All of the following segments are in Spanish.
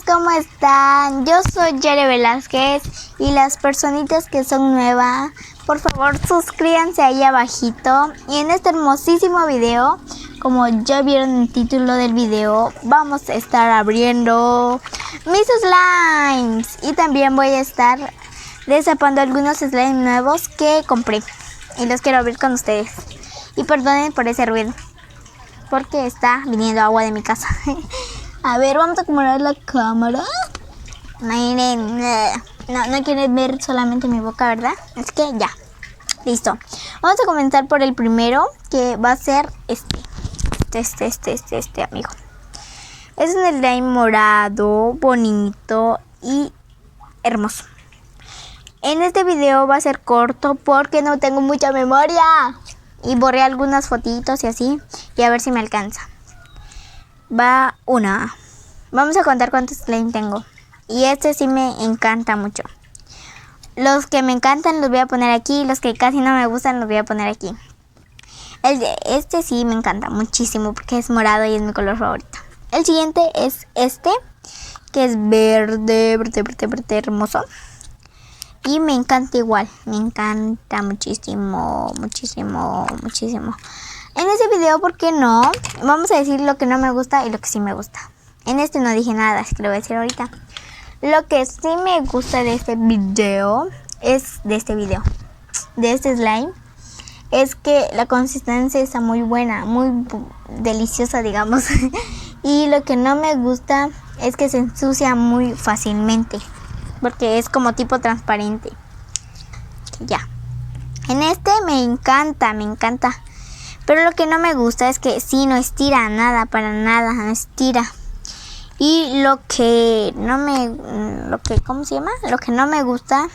¿cómo están? Yo soy Yare Velázquez y las personitas que son nuevas, por favor suscríbanse ahí abajito. Y en este hermosísimo video, como ya vieron en el título del video, vamos a estar abriendo mis slimes. Y también voy a estar destapando algunos slimes nuevos que compré y los quiero abrir con ustedes. Y perdonen por ese ruido, porque está viniendo agua de mi casa. A ver, vamos a acomodar la cámara. Miren, no quieren ver solamente mi boca, ¿verdad? Es que ya, listo. Vamos a comenzar por el primero, que va a ser este, amigo. Es un slime morado, bonito y hermoso. En este video va a ser corto porque no tengo mucha memoria. Y borré algunas fotitos y así. Y a ver si me alcanza. Va una. Vamos a contar cuántos slime tengo. Y este sí me encanta mucho. Los que me encantan los voy a poner aquí. Los que casi no me gustan los voy a poner aquí. Este sí me encanta muchísimo porque es morado y es mi color favorito. El siguiente es este, que es verde hermoso. Y me encanta igual, me encanta muchísimo. En este video, ¿por qué no? Vamos a decir lo que no me gusta y lo que sí me gusta. En este no dije nada, así que lo voy a decir ahorita. Lo que sí me gusta de este video, de este slime, es que la consistencia está muy buena, muy deliciosa, digamos. Y lo que no me gusta es que se ensucia muy fácilmente, porque es como tipo transparente. Ya. En este me encanta. Pero lo que no me gusta es que sí no estira nada, para nada, no estira. Y lo que no me gusta.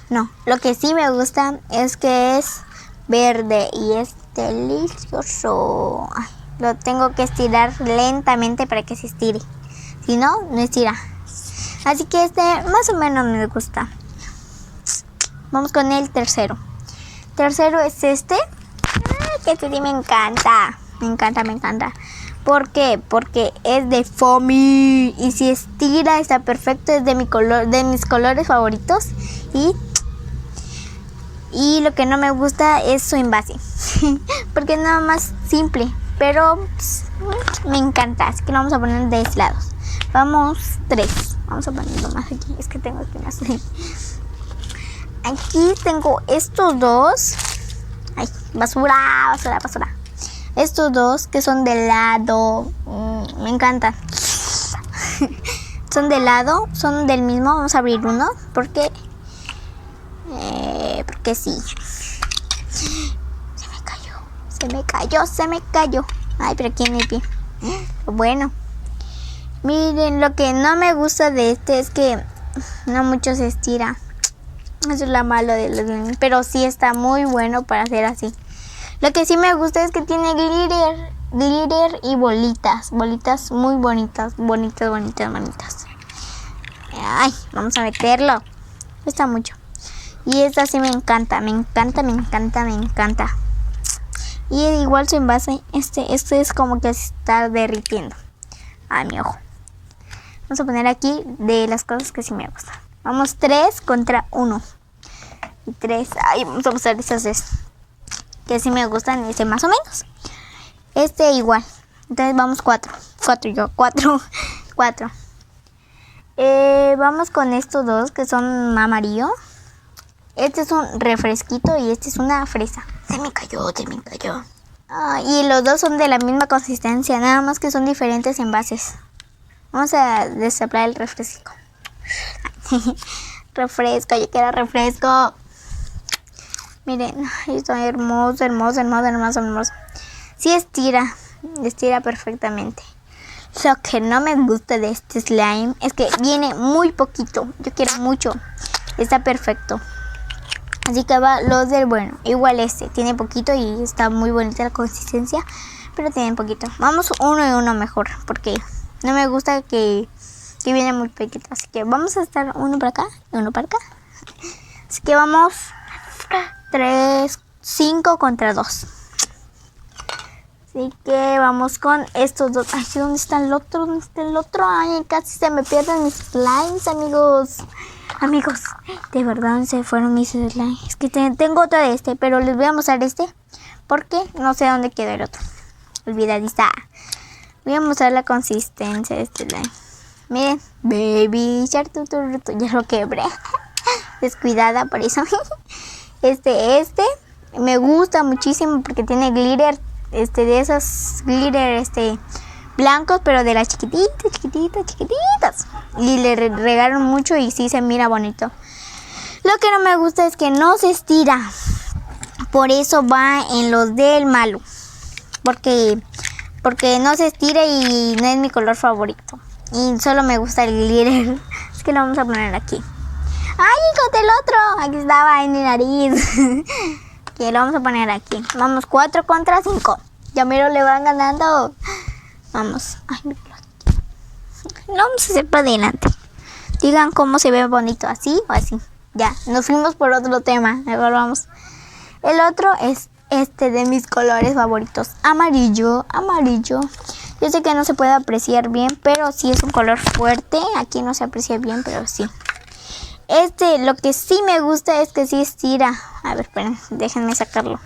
No, lo que sí me gusta es que es verde y es delicioso. Ay, lo tengo que estirar lentamente para que se estire. Si no, no estira. Así que este más o menos me gusta. Vamos con el tercero. Tercero es este. Que este sí me encanta. Me encanta. ¿Por qué? Porque es de foamy. Y si estira está perfecto. Es de mis colores favoritos. Y lo que no me gusta es su envase. Porque es nada más simple. Pero me encanta. Así que lo vamos a poner de este lado. Vamos 3. Vamos a ponerlo más aquí. Es que tengo aquí más. Aquí tengo estos dos. Ay, basura. Estos dos que son de lado. Me encantan. Son de lado. Son del mismo. Vamos a abrir uno. Porque sí. Se me cayó. Ay, pero aquí en el pie. Bueno. Miren, lo que no me gusta de este es que no mucho se estira. Eso es lo malo de los memes. Pero sí está muy bueno para hacer así. Lo que sí me gusta es que tiene glitter y bolitas. Bolitas muy bonitas. Bonitas. Ay, vamos a meterlo. Está mucho. Y esta sí me encanta. Y igual su envase. Este es como que se está derritiendo. Ay, mi ojo. Vamos a poner aquí de las cosas que sí me gustan. Vamos 3 contra 1. Y 3. Ay, vamos a usar esas 3. Que sí me gustan. Este más o menos. Este igual. Entonces vamos 4. 4. Vamos con estos dos que son amarillo. Este es un refresquito y este es una fresa. Se me cayó. Y los dos son de la misma consistencia. Nada más que son diferentes envases. Vamos a destapar el refresco. Refresco, yo quiero refresco. Miren, está hermoso. Sí estira perfectamente. Lo que no me gusta de este slime es que viene muy poquito. Yo quiero mucho. Está perfecto. Así que va los del bueno. Igual este tiene poquito y está muy bonita la consistencia, pero tiene poquito. Vamos uno y uno mejor, porque no me gusta que viene muy pequeño. Así que vamos a estar uno para acá y uno para acá. Así que vamos 5 contra 2. Así que vamos con estos dos. Ay, ¿dónde está el otro? ¿Dónde está el otro? Ay, casi se me pierden mis slimes, amigos. Amigos, de verdad se fueron mis slimes. Es que tengo otro de este, pero les voy a mostrar este. Porque no sé dónde quedó el otro. Olvidadiza. Voy a mostrar la consistencia de este slime. Miren, Baby Shark, ya lo quebré. Descuidada por eso. Este me gusta muchísimo porque tiene glitter. De esos glitter blancos, pero de las chiquititas. Y le regaron mucho y sí se mira bonito. Lo que no me gusta es que no se estira. Por eso va en los del malo. Porque no se estira y no es mi color favorito. Y solo me gusta el glitter. Es que lo vamos a poner aquí. ¡Ay, encontré el otro! Aquí estaba en mi nariz. Que lo vamos a poner aquí. Vamos, 4 contra 5. Ya miro, le van ganando. Vamos. Ay, míralo aquí. Lo vamos a hacer para adelante. Digan cómo se ve bonito, así o así. Ya, nos fuimos por otro tema. Mejor vamos. El otro es de mis colores favoritos. Amarillo. Yo sé que no se puede apreciar bien, pero sí es un color fuerte. Aquí no se aprecia bien, pero sí. Lo que sí me gusta es que sí estira. A ver, esperen, déjenme sacarlo.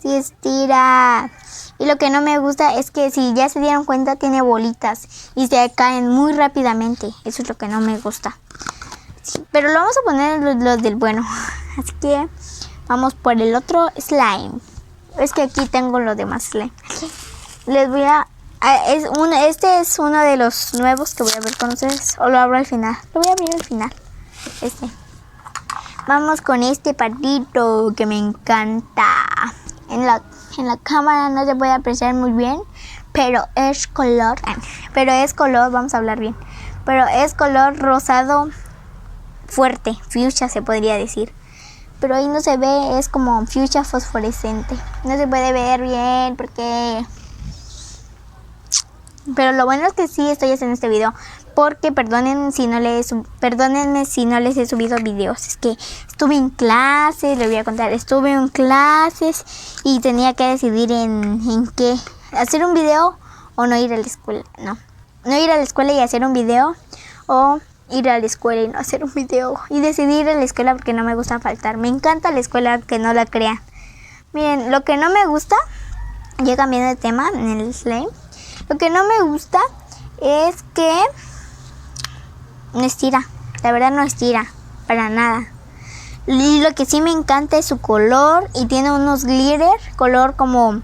Sí estira. Y lo que no me gusta es que, si ya se dieron cuenta, tiene bolitas y se caen muy rápidamente. Eso es lo que no me gusta. Sí, pero lo vamos a poner los del bueno. Así que vamos por el otro slime. Es que aquí tengo los demás slime. Les voy a... Este es uno de los nuevos que voy a ver con ustedes. O lo abro al final. Lo voy a abrir al final. Vamos con este patito que me encanta. En la cámara no se puede apreciar muy bien, pero es color, vamos a hablar bien. Pero es color rosado fuerte, fuchsia se podría decir. Pero ahí no se ve, es como fuchsia fosforescente. No se puede ver bien porque... Pero lo bueno es que sí estoy haciendo este video. Porque perdónenme si no les he subido videos. Es que estuve en clases, les voy a contar. Estuve en clases y tenía que decidir en qué. Hacer un video o no ir a la escuela. No ir a la escuela y hacer un video. O ir a la escuela y no hacer un video. Y decidí ir a la escuela porque no me gusta faltar. Me encanta la escuela, que no la crean. Miren, lo que no me gusta, ya cambiando de tema en el slime. Lo que no me gusta es que no estira. La verdad no estira para nada. Y lo que sí me encanta es su color. Y tiene unos glitter, color como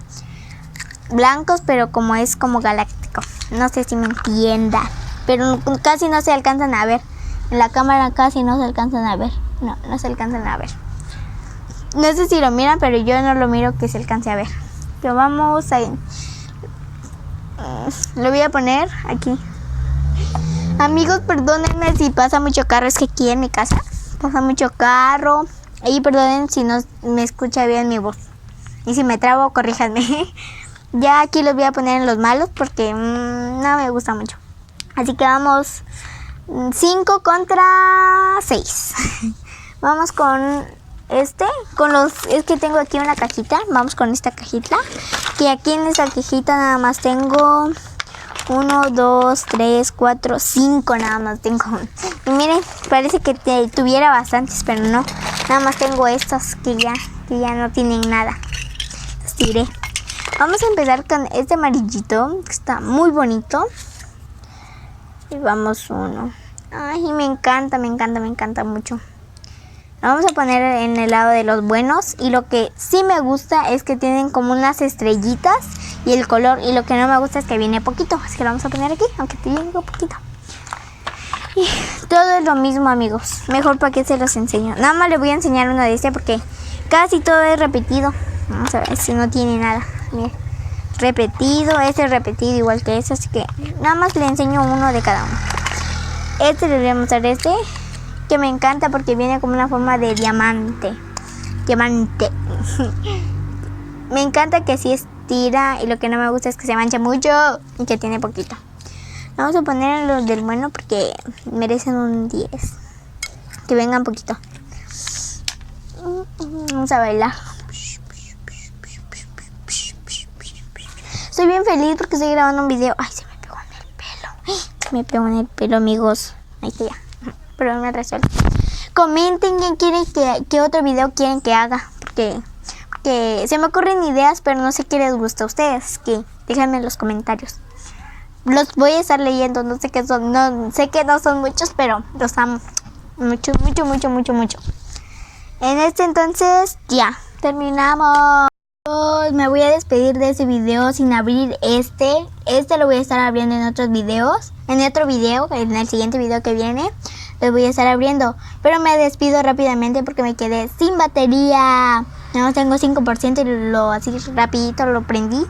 blancos, pero como es como galáctico. No sé si me entiendan. Pero casi no se alcanzan a ver. En la cámara casi no se alcanzan a ver. No se alcanzan a ver. No sé si lo miran, pero yo no lo miro que se alcance a ver. Pero vamos a... Lo voy a poner aquí. Amigos, perdónenme si pasa mucho carro. Es que aquí en mi casa pasa mucho carro. Y perdonen si no me escucha bien mi voz. Y si me trabo, corríjanme. Ya aquí los voy a poner en los malos porque no me gusta mucho. Así que vamos 5 contra 6. Vamos con es que tengo aquí una cajita. Vamos con esta cajita. Que aquí en esta cajita nada más tengo 1, 2, 3, 4, 5 nada más tengo. Y miren, parece que tuviera bastantes, pero no. Nada más tengo estas que ya no tienen nada. Los tiré. Vamos a empezar con este amarillito, que está muy bonito. Y vamos uno. Ay, me encanta mucho. Lo vamos a poner en el lado de los buenos. Y lo que sí me gusta es que tienen como unas estrellitas y el color. Y lo que no me gusta es que viene poquito. Así que lo vamos a poner aquí, aunque te llegue poquito. Y todo es lo mismo, amigos. Mejor para que se los enseño. Nada más les voy a enseñar uno de este porque casi todo es repetido. Vamos a ver si no tiene nada. Miren, repetido, este es repetido igual que ese. Así que nada más le enseño uno de cada uno. Este les voy a mostrar que me encanta porque viene como una forma de diamante. Me encanta que sí estira. Y lo que no me gusta es que se mancha mucho y que tiene poquito. Vamos a poner los del bueno porque merecen un 10. Que vengan poquito. Vamos a bailar. Estoy bien feliz porque estoy grabando un video. Ay, se me pegó en el pelo. Me pegó en el pelo, amigos. Ahí está ya. Pero me resuelve. Comenten quién quieren que otro video quieren que haga. Porque se me ocurren ideas, pero no sé qué les gusta a ustedes. Que déjenme en los comentarios. Los voy a estar leyendo. No sé qué son. No sé que no son muchos, pero los amo. Mucho. En este entonces ya terminamos. Me voy a despedir de ese video sin abrir este lo voy a estar abriendo en otros videos, en el siguiente video que viene lo voy a estar abriendo, pero me despido rápidamente porque me quedé sin batería, no tengo 5% y así rapidito lo prendí.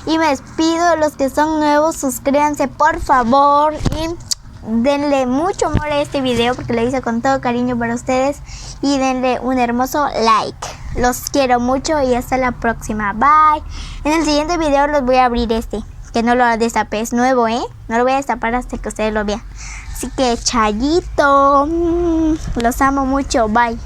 Y me despido. Los que son nuevos, suscríbanse por favor y denle mucho amor a este video porque lo hice con todo cariño para ustedes. Y denle un hermoso like. Los quiero mucho y hasta la próxima. Bye. En el siguiente video los voy a abrir que no lo destapé, es nuevo, no lo voy a destapar hasta que ustedes lo vean. Así que chayito. Los amo mucho. Bye.